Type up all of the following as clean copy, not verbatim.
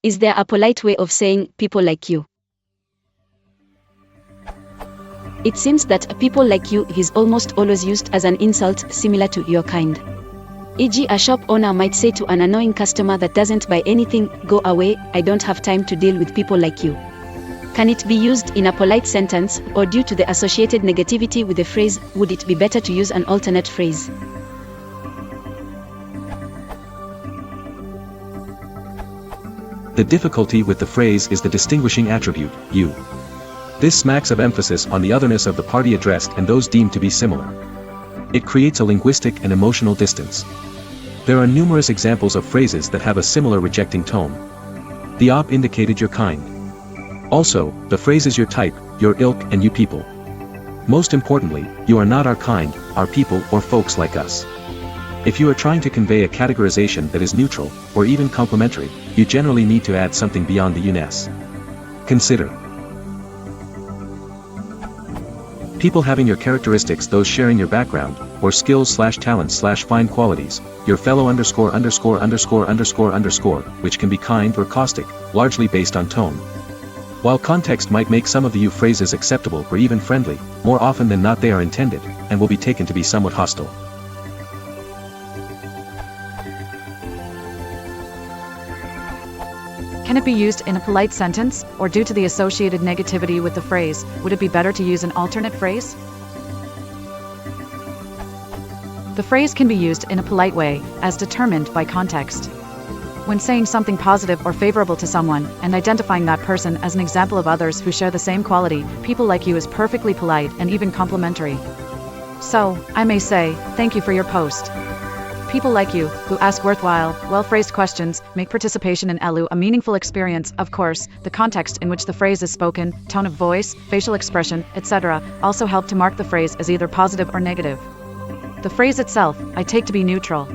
Is there a polite way of saying people like you? It seems that people like you is almost always used as an insult similar to your kind. E.g., a shop owner might say to an annoying customer that doesn't buy anything, "Go away, I don't have time to deal with people like you." Can it be used in a polite sentence, or due to the associated negativity with the phrase, would it be better to use an alternate phrase? The difficulty with the phrase is the distinguishing attribute, you. This smacks of emphasis on the otherness of the party addressed and those deemed to be similar. It creates a linguistic and emotional distance. There are numerous examples of phrases that have a similar rejecting tone. The op indicated your kind. Also, the phrases your type, your ilk, and you people. Most importantly, you are not our kind, our people, or folks like us. If you are trying to convey a categorization that is neutral, or even complimentary, you generally need to add something beyond the you-ness. Consider people having your characteristics, those sharing your background, or skills/talents/fine qualities, your fellow _______, which can be kind or caustic, largely based on tone. While context might make some of the you phrases acceptable or even friendly, more often than not they are intended, and will be taken to be somewhat hostile. Can it be used in a polite sentence, or due to the associated negativity with the phrase, would it be better to use an alternate phrase? The phrase can be used in a polite way, as determined by context. When saying something positive or favorable to someone, and identifying that person as an example of others who share the same quality, people like you is perfectly polite and even complimentary. So, I may say, thank you for your post. People like you, who ask worthwhile, well-phrased questions, make participation in ELU a meaningful experience. Of course, the context in which the phrase is spoken, tone of voice, facial expression, etc., also help to mark the phrase as either positive or negative. The phrase itself, I take to be neutral.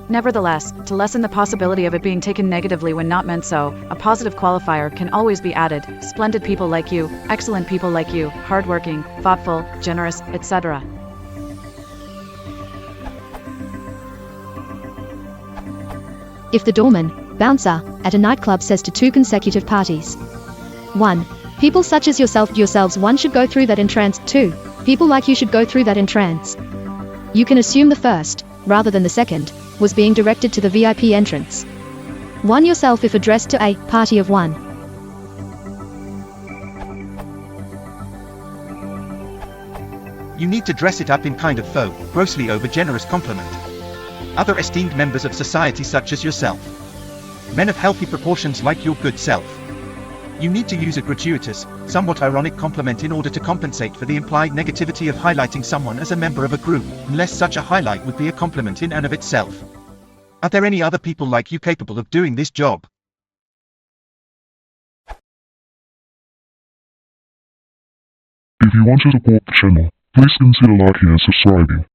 Nevertheless, to lessen the possibility of it being taken negatively when not meant so, a positive qualifier can always be added: splendid people like you, excellent people like you, hardworking, thoughtful, generous, etc. If the doorman, bouncer, at a nightclub says to two consecutive parties, 1. People such as yourselves, one should go through that in trance. 2. People like you should go through that in trance. You can assume the first, rather than the second, was being directed to the VIP entrance. 1 yourself if addressed to a party of 1. You need to dress it up in kind of faux, grossly over-generous compliment. Other esteemed members of society such as yourself. Men of healthy proportions like your good self. You need to use a gratuitous, somewhat ironic compliment in order to compensate for the implied negativity of highlighting someone as a member of a group, unless such a highlight would be a compliment in and of itself. Are there any other people like you capable of doing this job? If you want to support the channel, please consider liking and subscribing.